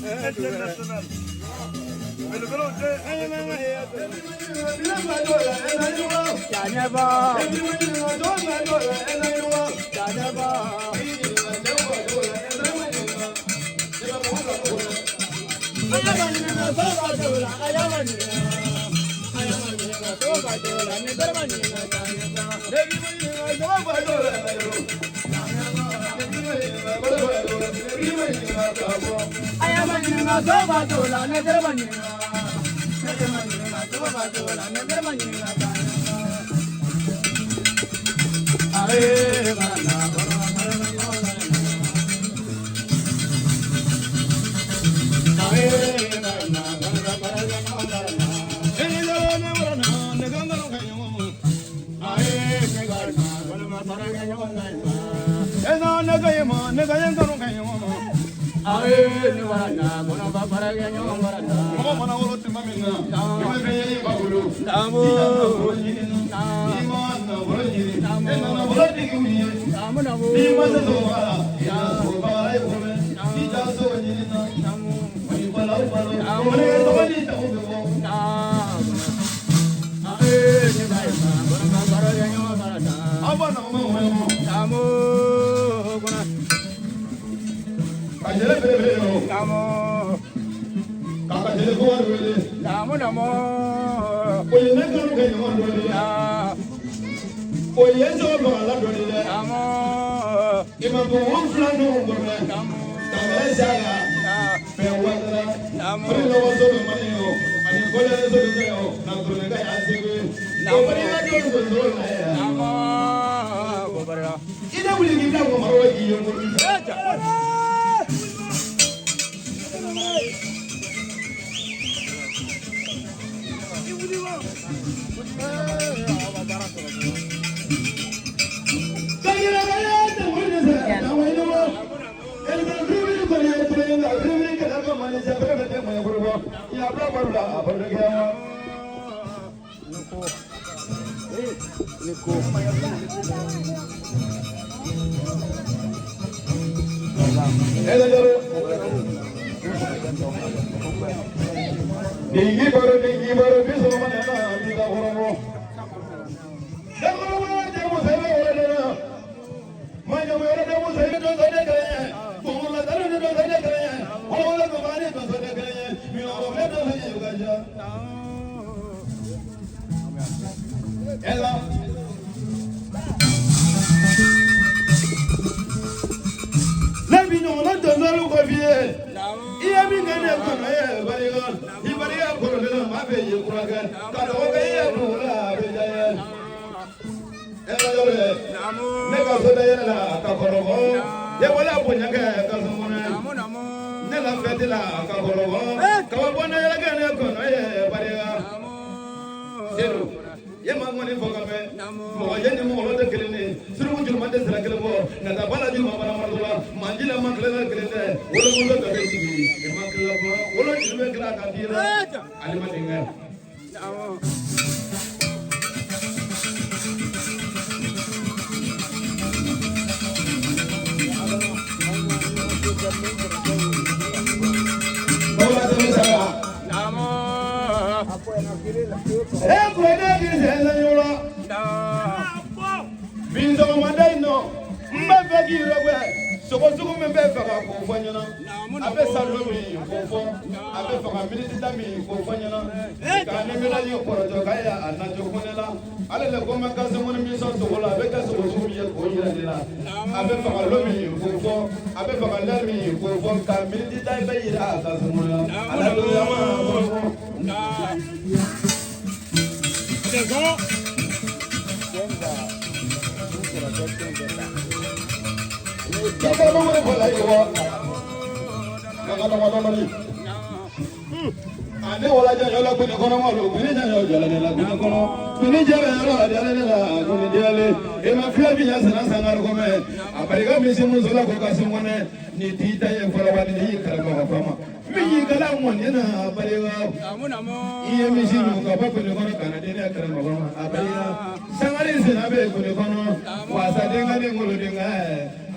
International. Mais le vélo,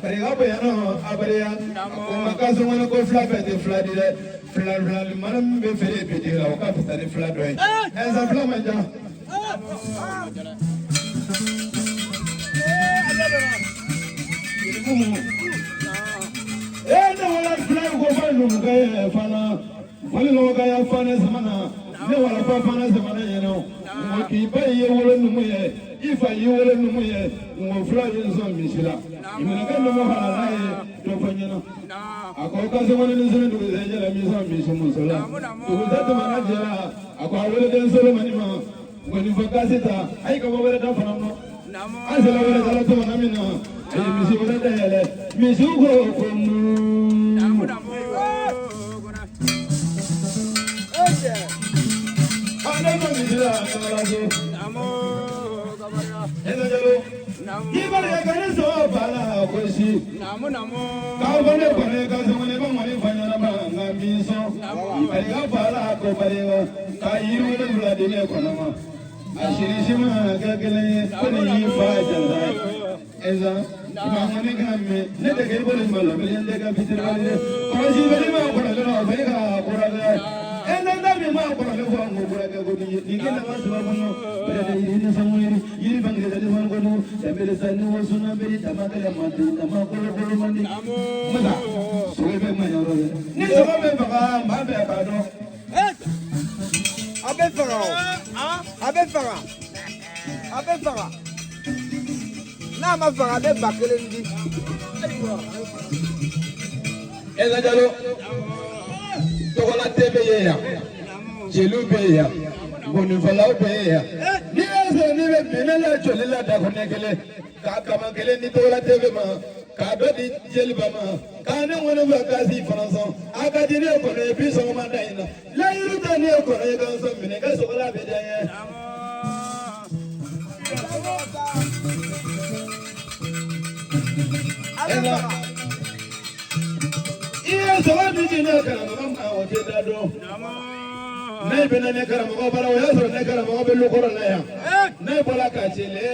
Abarigabano, Abaria, Macazon, go flat at the flood, flat, Madame Philip, or capital, the flat way. As a flamanja. Eh, no one has fly over Fana. Walogaya Fana Samana. No one of Fana Samana, you know. Keep a year, if I you will know me, will fly in some Mishila. You may get no more to Fanyana. I call Casaman and listen to the Angela Misson. Who was that the manager? I call William Solomon. When you focus it, I come over the phone. I said, I was a Namina. I miss you over there. Miss you go. I and then that be more for the one who will go to you. You get the one to in somewhere. You even get the one go to the medicine was soon a bit. The mother of Monday, the mother of Monday. Mother, so we make my own. Next of my back. Abefara. Now my father back in Togola Tebeya, Jelubeya, Bonivala Beya. Nias and even Pinella Cholilla Daconegele, Kakamagele Nitola Tebema, Kabedi Jelibama, Kana one of our Gazi Franson, Academia for a piece of Madina, Layu Corregas of Minegas of Labedaya. Yes, I did in a Karamama, did that do. Maybe a Nekaramo, but I was a Nekaramo, Lukorana. Nepola Chile,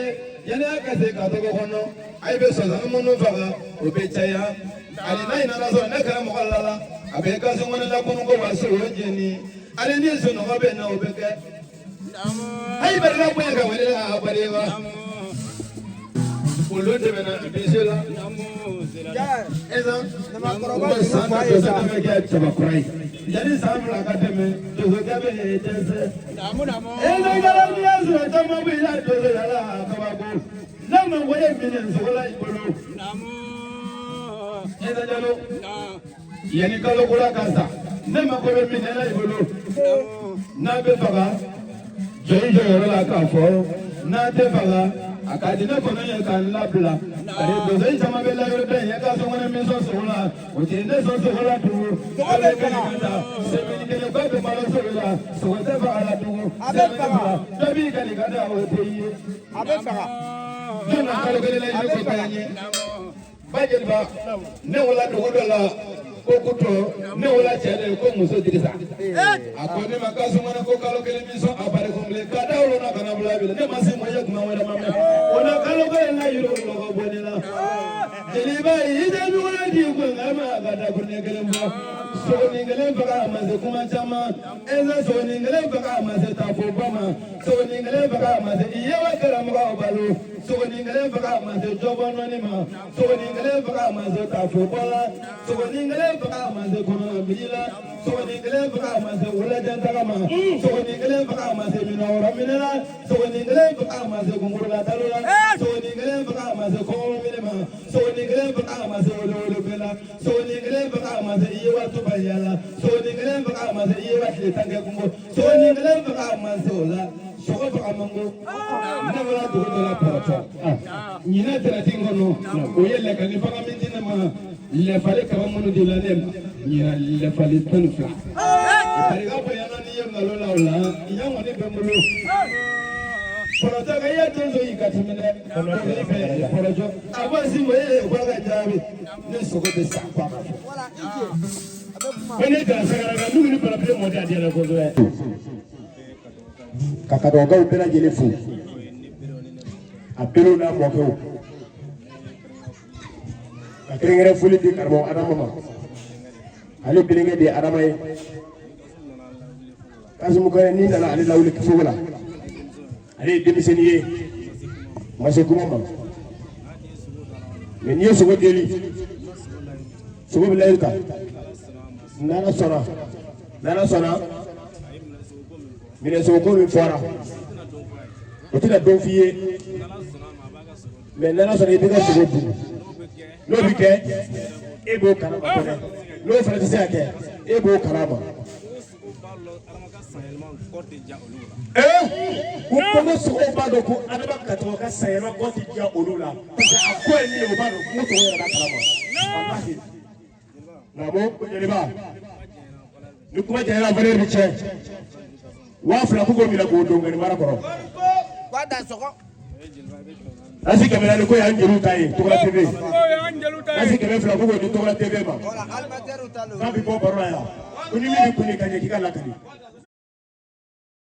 Yanaka Katogono, I was a Monovaga, Ubetaya, I did not know Nekaramo, I beg us one of the Congo was so Jenny. I didn't know about no Becca. I better not wake up with it, whatever. Akadina kono kan labla are dozai sama bela yore ya ka songona meso sola otinde so sola tu ale kana semi kele ko be malo sola so te fa ala tu abe tabi kali kada o teyi abe fara jona kalo kele la ko tanye bajel ba ne wala do dola ko kuto ne wala chele ko muso dirisa akone makaso mwana ko kalo kele miso apare komble kada ulo na kana bula bile ne masi moya kuma wala mama ona kalo kele na yuro ko bonela deliba ide bi wala di ko ngama kada ko ne kele mbo so ni ngele baka maze kuma chama eza so ni ngele baka maze tafo bama so ni ngele baka maze iyewa karamu ka obalo so ni ngele baka maze jobo noni ma so ni ngele baka maze tafo bola so ni ngele baka maze kono bila so ni ngele baka maze wala janta kama so ni ngele baka maze minora minela so ni ngele baka maze gungurula talula so ni ngele baka maze kono minema so ni ngele baka maze wolo bela so ni ngele baka maze iyewa tubayala so ni ngele baka maze iyewa tanga kungo so ni ngele baka maze ola so baka mango ne wala do la porta nyina tratingo no oyele kan baka mintina ma le fale kaba mono de la nem nyina le fale tanfa ari ga bayana ni yanga lola ola yango ne bemulo porota ga ya tonzo ikatumene porojo abasi moye kwa ga jabi ne soko de sakwa wala ije ene ga sagara ga nuni para pe mo dia la gozo e kakadoga upela jelefu apelo na mwako ka kɛrɛnkɛrɛn foli di karamɔgɔ Adama ma ale bilenkɛ de ye Adama ye Kasimu Kɔnɛ ni nana ale lawuli sogo la ale ye denmisɛnnin ye ma se kuma ma mais n'i ye sogo deli sogo bɛ layiru ta n'Ala sɔnna minɛ sogo ko min fɔra o tɛna dɔn f'i ye mais n'Ala sɔnna i bɛ ka sogo dun n'o bɛ kɛ e b'o kalama kɔnɛ n'o fana tɛ se ka kɛ e b'o kalama. U ko sogow b'a dɔn ko Adama ka tɔgɔ ka sayɛlɛma kɔ tɛ diya olu la parce que a ko ye min ye u b'a dɔn ko sogo yɛrɛ b'a kalama. Walahi. Namo jeliba ni kuma jɛra valeur bi cɛ 2000 ko ko mina k'o don ngani mara kɔrɔ. Nasi kɛmɛ naani ko y'an jeliw ta ye Togola TV. Nasi kɛmɛ fila ko k'o di Togola TV ma. K'a bɛ bɔ baro la yan ko ni min bɛ kuni ka ɲɛ k'i ka lakali.